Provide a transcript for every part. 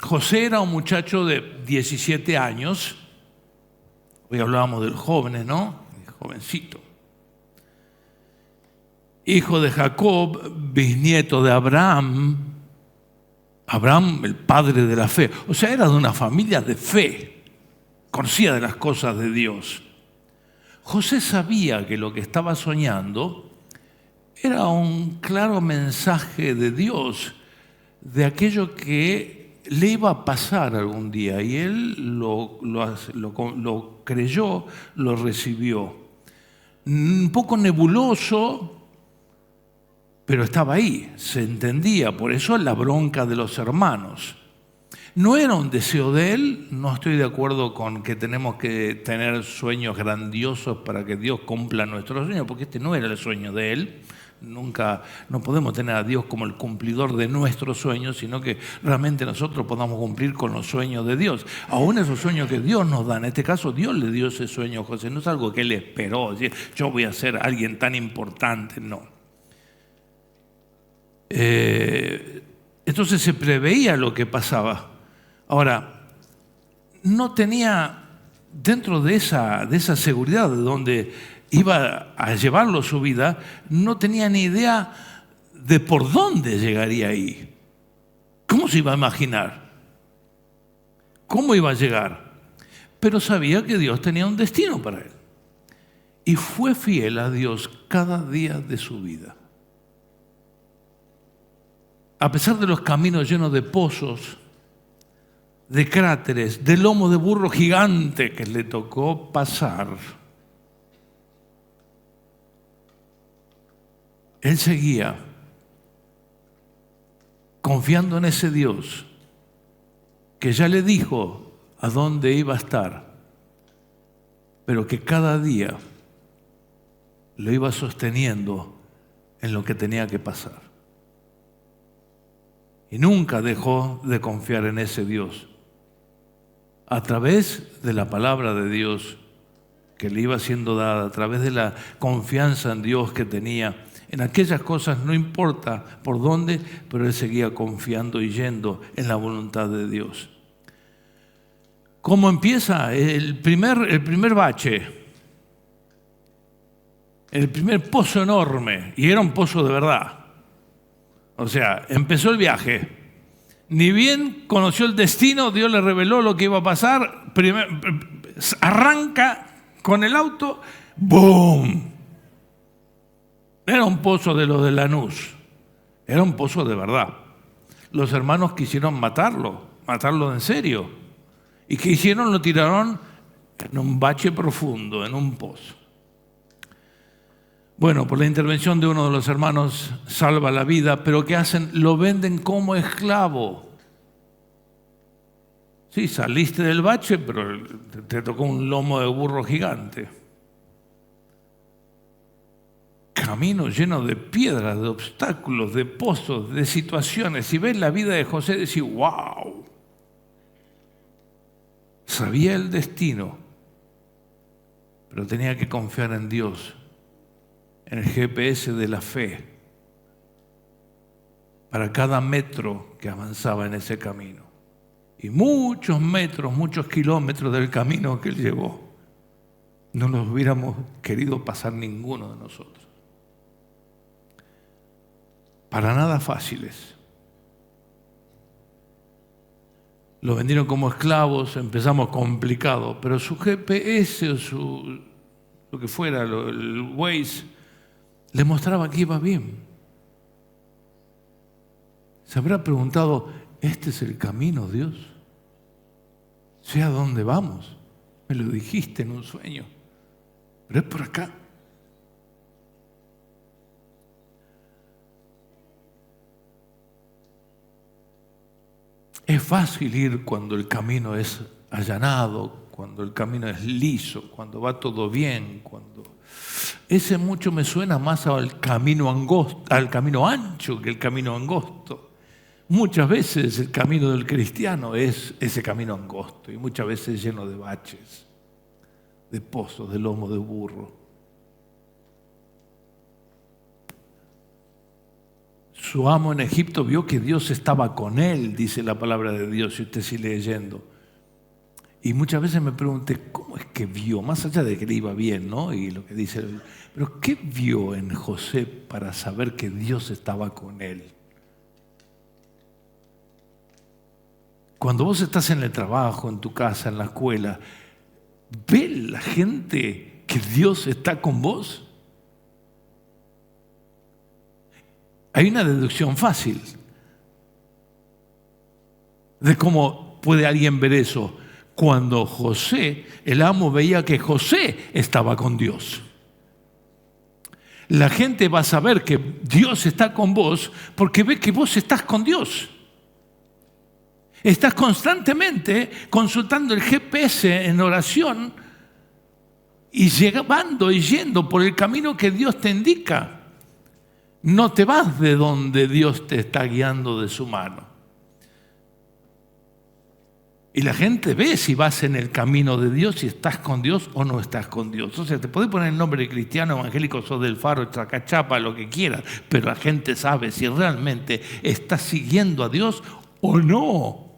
José era un muchacho de 17 años. Hoy hablábamos del joven, ¿no? El jovencito. Hijo de Jacob, bisnieto de Abraham. Abraham, el padre de la fe. O sea, era de una familia de fe. Conocía de las cosas de Dios. José sabía que lo que estaba soñando era un claro mensaje de Dios, de aquello que le iba a pasar algún día, y él lo creyó, lo recibió. Un poco nebuloso, pero estaba ahí, se entendía. Por eso la bronca de los hermanos. No era un deseo de él. No estoy de acuerdo con que tenemos que tener sueños grandiosos para que Dios cumpla nuestros sueños, porque este no era el sueño de él. Nunca, no podemos tener a Dios como el cumplidor de nuestros sueños, sino que realmente nosotros podamos cumplir con los sueños de Dios. Aún esos sueños que Dios nos da, en este caso Dios le dio ese sueño a José, no es algo que él esperó, decir, yo voy a ser alguien tan importante, no. Entonces se preveía lo que pasaba. Ahora, no tenía, dentro de esa seguridad de donde iba a llevarlo su vida, no tenía ni idea de por dónde llegaría ahí. ¿Cómo se iba a imaginar? ¿Cómo iba a llegar? Pero sabía que Dios tenía un destino para él. Y fue fiel a Dios cada día de su vida. A pesar de los caminos llenos de pozos, de cráteres, de lomo de burro gigante que le tocó pasar, él seguía confiando en ese Dios que ya le dijo a dónde iba a estar, pero que cada día lo iba sosteniendo en lo que tenía que pasar. Y nunca dejó de confiar en ese Dios. A través de la palabra de Dios que le iba siendo dada, a través de la confianza en Dios que tenía, en aquellas cosas no importa por dónde, pero él seguía confiando y yendo en la voluntad de Dios. ¿Cómo empieza? El primer bache, el primer pozo enorme, y era un pozo de verdad. O sea, empezó el viaje. Ni bien conoció el destino, Dios le reveló lo que iba a pasar. Arranca con el auto, ¡boom! Era un pozo de los de Lanús. Era un pozo de verdad. Los hermanos quisieron matarlo en serio. ¿Y qué hicieron? Lo tiraron en un bache profundo, en un pozo. Bueno, por la intervención de uno de los hermanos salva la vida, pero ¿qué hacen? Lo venden como esclavo. Sí, saliste del bache, pero te tocó un lomo de burro gigante. Camino lleno de piedras, de obstáculos, de pozos, de situaciones. Si ves la vida de José, decís, wow. Sabía el destino, pero tenía que confiar en Dios, en el GPS de la fe, para cada metro que avanzaba en ese camino. Y muchos metros, muchos kilómetros del camino que él llevó, no los hubiéramos querido pasar ninguno de nosotros. Para nada fáciles. Lo vendieron como esclavos, empezamos complicado, pero su GPS o lo que fuera, el Waze, le mostraba que iba bien. Se habrá preguntado, ¿este es el camino, Dios? ¿Sé a dónde vamos? Me lo dijiste en un sueño, pero es por acá. Es fácil ir cuando el camino es allanado, cuando el camino es liso, cuando va todo bien, cuando... Ese mucho me suena más al camino angosto, al camino ancho que el camino angosto. Muchas veces el camino del cristiano es ese camino angosto y muchas veces lleno de baches, de pozos, de lomo de burro. su amo en Egipto vio que Dios estaba con él, dice la palabra de Dios, si usted sigue leyendo. Y muchas veces me pregunté, ¿cómo es que vio? Más allá de que le iba bien, ¿no? Y lo que dice, pero ¿qué vio en José para saber que Dios estaba con él? Cuando vos estás en el trabajo, en tu casa, en la escuela, ¿ve la gente que Dios está con vos? Hay una deducción fácil de cómo puede alguien ver eso. Cuando José, el amo, veía que José estaba con Dios. La gente va a saber que Dios está con vos porque ve que vos estás con Dios. Estás constantemente consultando el GPS en oración y llevando y yendo por el camino que Dios te indica. No te vas de donde Dios te está guiando de su mano. Y la gente ve si vas en el camino de Dios, si estás con Dios o no estás con Dios. O sea, te podés poner el nombre de cristiano, evangélico, sos del Faro, Tracachapa, lo que quieras, pero la gente sabe si realmente estás siguiendo a Dios o no.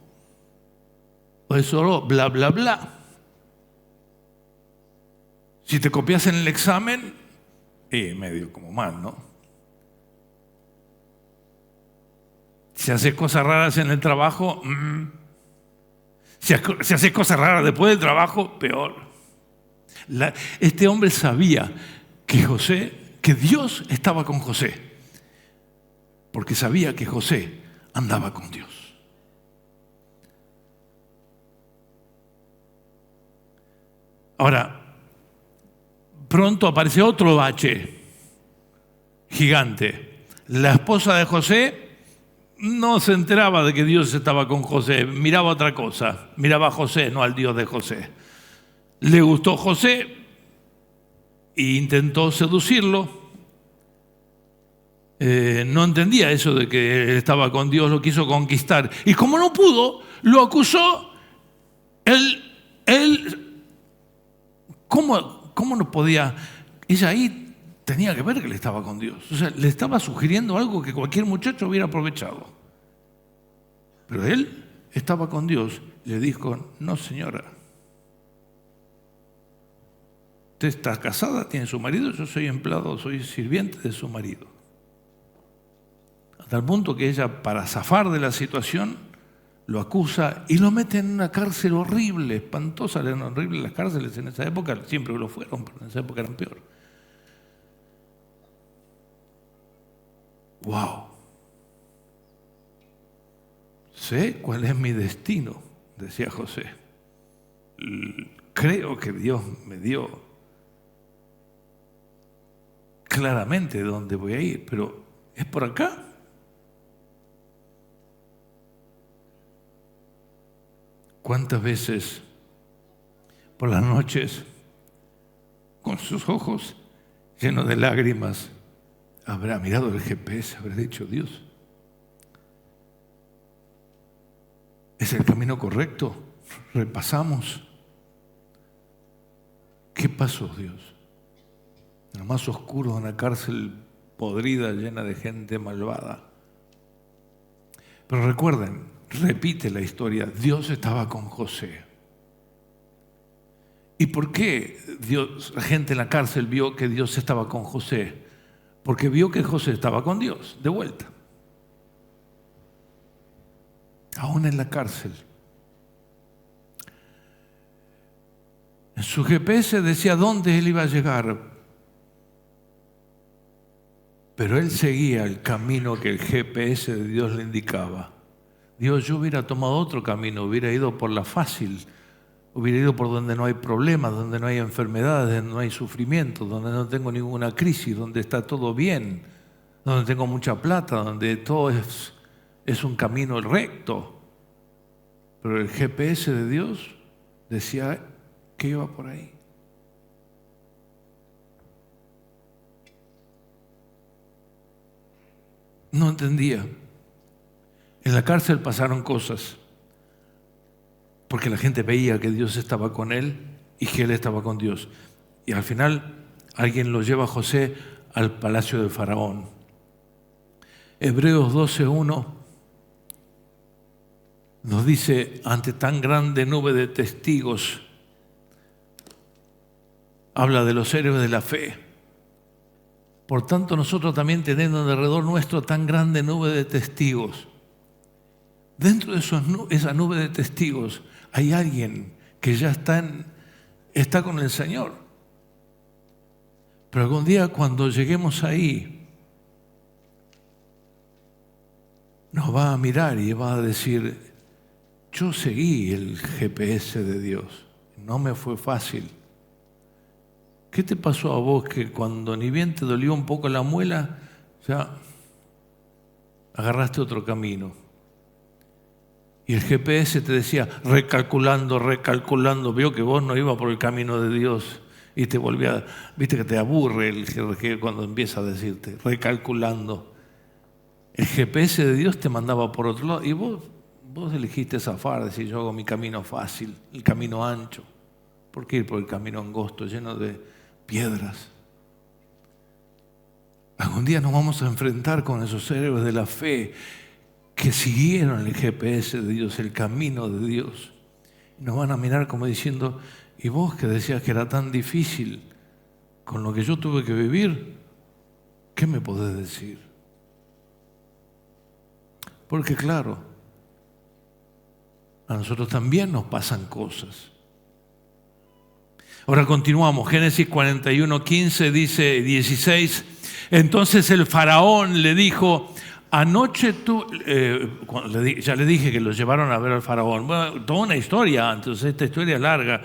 O es solo bla, bla, bla. Si te copias en el examen, medio como mal, ¿no? Si haces cosas raras en el trabajo, si haces cosas raras después del trabajo, peor. Este hombre sabía que Dios estaba con José, porque sabía que José andaba con Dios. Ahora, pronto aparece otro bache gigante. La esposa de José no se enteraba de que Dios estaba con José, miraba otra cosa, miraba a José, no al Dios de José. Le gustó José e intentó seducirlo. No entendía eso de que él estaba con Dios, lo quiso conquistar. Y como no pudo, lo acusó. ¿Cómo no podía? Ella ahí tenía que ver que él estaba con Dios. O sea, le estaba sugiriendo algo que cualquier muchacho hubiera aprovechado. Pero él estaba con Dios. Le dijo, no señora. Usted está casada, tiene su marido, yo soy empleado, soy sirviente de su marido. Hasta el punto que ella, para zafar de la situación, lo acusa y lo mete en una cárcel horrible, espantosa. Eran horribles las cárceles en esa época, siempre lo fueron, pero en esa época eran peor. ¡Wow! Sé cuál es mi destino, decía José. Creo que Dios me dio claramente dónde voy a ir, pero ¿es por acá? ¿Cuántas veces por las noches, con sus ojos llenos de lágrimas, habrá mirado el GPS, habrá dicho, Dios, ¿es el camino correcto? Repasamos. ¿Qué pasó, Dios? En lo más oscuro de una cárcel podrida, llena de gente malvada. Pero recuerden, repite la historia, Dios estaba con José. ¿Y por qué la gente en la cárcel vio que Dios estaba con José? Porque vio que José estaba con Dios, de vuelta. Aún en la cárcel. En su GPS decía dónde él iba a llegar. Pero él seguía el camino que el GPS de Dios le indicaba. Dios, yo hubiera tomado otro camino, hubiera ido por la fácil, hubiera ido por donde no hay problemas, donde no hay enfermedades, donde no hay sufrimiento, donde no tengo ninguna crisis, donde está todo bien, donde tengo mucha plata, donde todo es un camino recto. Pero el GPS de Dios decía que iba por ahí. No entendía. En la cárcel pasaron cosas, porque la gente veía que Dios estaba con él y que él estaba con Dios. Y al final alguien lo lleva a José al palacio del faraón. Hebreos 12:1 nos dice, ante tan grande nube de testigos, habla de los héroes de la fe. Por tanto, nosotros también teniendo alrededor nuestro tan grande nube de testigos, dentro de esa nube de testigos hay alguien que ya está con el Señor. Pero algún día cuando lleguemos ahí, nos va a mirar y va a decir, yo seguí el GPS de Dios, no me fue fácil. ¿Qué te pasó a vos que cuando ni bien te dolió un poco la muela, ya agarraste otro camino? Y el GPS te decía, recalculando, vio que vos no ibas por el camino de Dios y te volvía, viste que te aburre el cuando empieza a decirte, recalculando. El GPS de Dios te mandaba por otro lado y vos elegiste zafar, decir yo hago mi camino fácil, el camino ancho. ¿Por qué ir por el camino angosto, lleno de piedras? Algún día nos vamos a enfrentar con esos héroes de la fe que siguieron el GPS de Dios, el camino de Dios. Y nos van a mirar como diciendo, ¿y vos que decías que era tan difícil con lo que yo tuve que vivir? ¿Qué me podés decir? Porque claro, a nosotros también nos pasan cosas. Ahora continuamos. Génesis 41:15 dice 16. Entonces el faraón le dijo, anoche tú, ya le dije que lo llevaron a ver al faraón. Bueno, toda una historia, entonces esta historia es larga.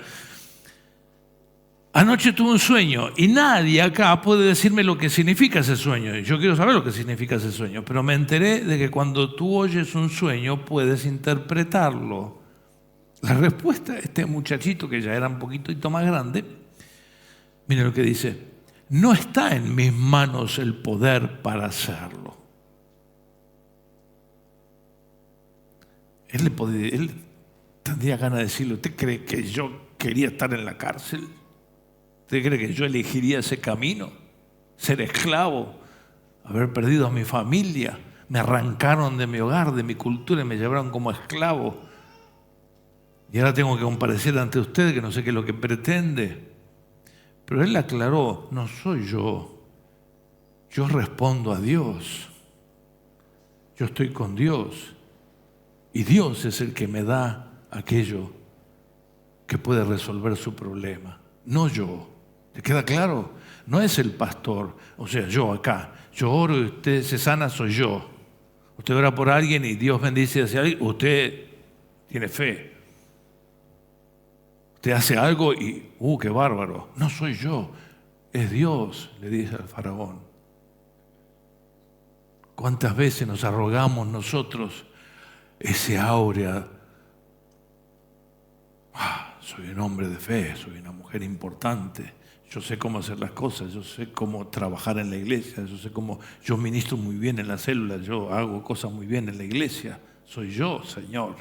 Anoche tuve un sueño y nadie acá puede decirme lo que significa ese sueño. Yo quiero saber lo que significa ese sueño, pero me enteré de que cuando tú oyes un sueño puedes interpretarlo. La respuesta de este muchachito, que ya era un poquitito más grande, mire lo que dice, no está en mis manos el poder para hacerlo. Él tendría ganas de decirle, ¿usted cree que yo quería estar en la cárcel? ¿Usted cree que yo elegiría ese camino? Ser esclavo, haber perdido a mi familia, me arrancaron de mi hogar, de mi cultura y me llevaron como esclavo. Y ahora tengo que comparecer ante usted, que no sé qué es lo que pretende. Pero él aclaró, no soy yo. Yo respondo a Dios. Yo estoy con Dios. Y Dios es el que me da aquello que puede resolver su problema. No yo. ¿Te queda claro? No es el pastor, o sea, yo acá. Yo oro y usted se sana, soy yo. Usted ora por alguien y Dios bendice hacia alguien, usted tiene fe. Usted hace algo y, qué bárbaro. No soy yo, es Dios, le dice al faraón. ¿Cuántas veces nos arrogamos nosotros ese áurea? Soy un hombre de fe, soy una mujer importante. Yo sé cómo hacer las cosas, yo sé cómo trabajar en la iglesia, yo ministro muy bien en las células, yo hago cosas muy bien en la iglesia. Soy yo, Señor.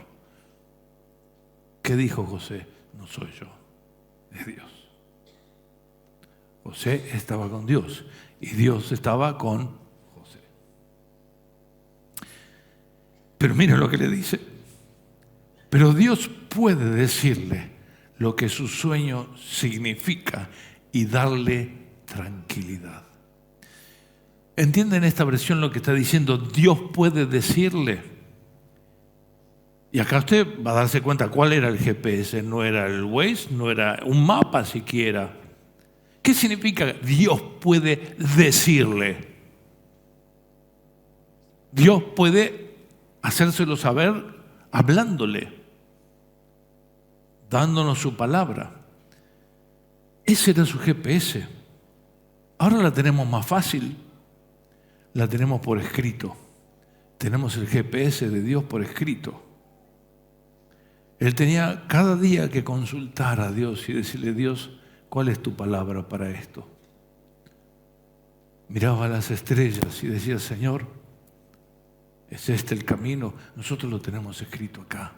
¿Qué dijo José? No soy yo, es Dios. José estaba con Dios y Dios estaba con José. Pero mira lo que le dice. Pero Dios puede decirle lo que su sueño significa y darle tranquilidad. ¿Entienden esta versión lo que está diciendo? Dios puede decirle. Y acá usted va a darse cuenta cuál era el GPS. No era el Waze, no era un mapa siquiera. ¿Qué significa Dios puede decirle? Dios puede hacérselo saber hablándole, dándonos su palabra. Ese era su GPS. Ahora la tenemos más fácil. La tenemos por escrito. Tenemos el GPS de Dios por escrito. Él tenía cada día que consultar a Dios y decirle, Dios, ¿cuál es tu palabra para esto? Miraba a las estrellas y decía, Señor, ¿es este el camino? Nosotros lo tenemos escrito acá.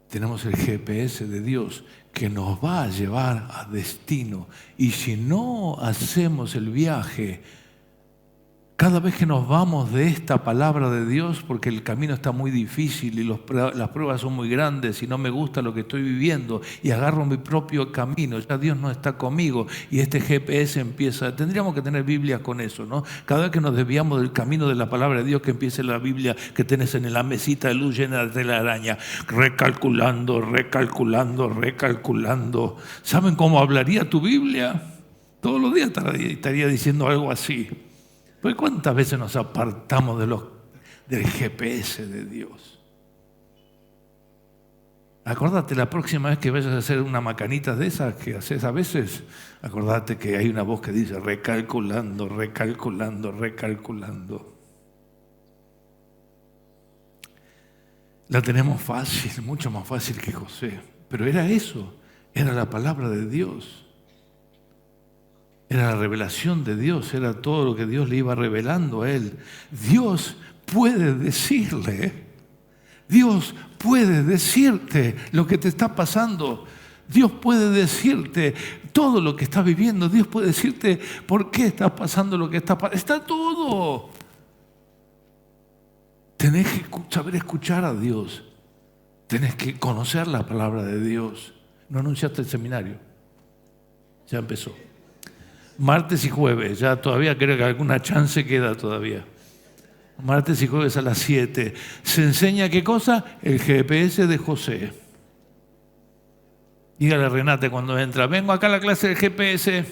Tenemos el GPS de Dios que nos va a llevar a destino. Y si no hacemos el viaje Cada vez que nos vamos de esta palabra de Dios, porque el camino está muy difícil y las pruebas son muy grandes y no me gusta lo que estoy viviendo y agarro mi propio camino, ya Dios no está conmigo y este GPS empieza. Tendríamos que tener Biblia con eso, ¿no? Cada vez que nos desviamos del camino de la palabra de Dios, que empiece la Biblia que tenés en la mesita de luz llena de telaraña, recalculando, recalculando, recalculando. ¿Saben cómo hablaría tu Biblia? Todos los días estaría diciendo algo así. Pues ¿cuántas veces nos apartamos del GPS de Dios? Acordate, la próxima vez que vayas a hacer una macanita de esas que haces a veces, acordate que hay una voz que dice recalculando, recalculando, recalculando. La tenemos fácil, mucho más fácil que José, pero era eso, era la palabra de Dios. Era la revelación de Dios, era todo lo que Dios le iba revelando a él. Dios puede decirle, Dios puede decirte lo que te está pasando. Dios puede decirte todo lo que estás viviendo. Dios puede decirte por qué estás pasando lo que está pasando. Está todo. Tenés que saber escuchar a Dios. Tenés que conocer la palabra de Dios. No anunciaste el seminario. Ya empezó. Martes y jueves, ya todavía creo que alguna chance queda todavía. Martes y jueves a las 7. ¿Se enseña qué cosa? El GPS de José. Dígale a Renate cuando entra, vengo acá a la clase del GPS.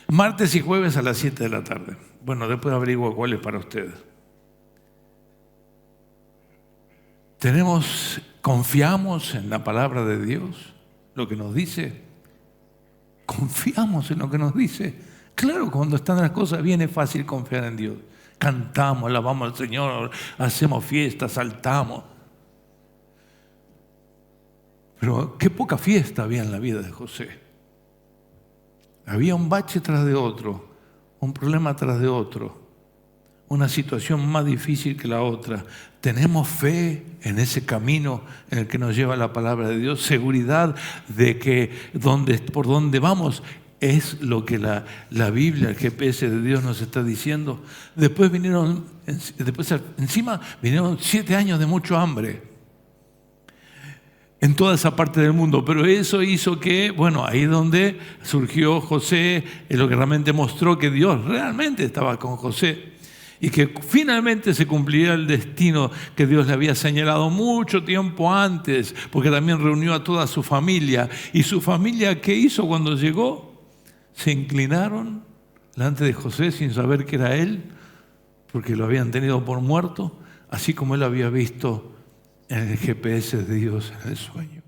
Martes y jueves a las 7 de la tarde. Bueno, después averiguo cuál es para ustedes. Confiamos en la palabra de Dios, lo que nos dice. Confiamos en lo que nos dice. Claro, cuando están las cosas bien es fácil confiar en Dios. Cantamos, alabamos al Señor, hacemos fiestas, saltamos. Pero qué poca fiesta había en la vida de José. Había un bache tras de otro, un problema tras de otro, una situación más difícil que la otra. Tenemos fe en ese camino en el que nos lleva la palabra de Dios, seguridad de que por donde vamos es lo que la Biblia, el GPS de Dios nos está diciendo. Después encima vinieron 7 años de mucho hambre en toda esa parte del mundo, pero eso hizo que, bueno, ahí donde surgió José, es lo que realmente mostró que Dios realmente estaba con José. Y que finalmente se cumpliría el destino que Dios le había señalado mucho tiempo antes, porque también reunió a toda su familia. ¿Y su familia qué hizo cuando llegó? Se inclinaron delante de José sin saber que era él, porque lo habían tenido por muerto, así como él había visto en el GPS de Dios en el sueño.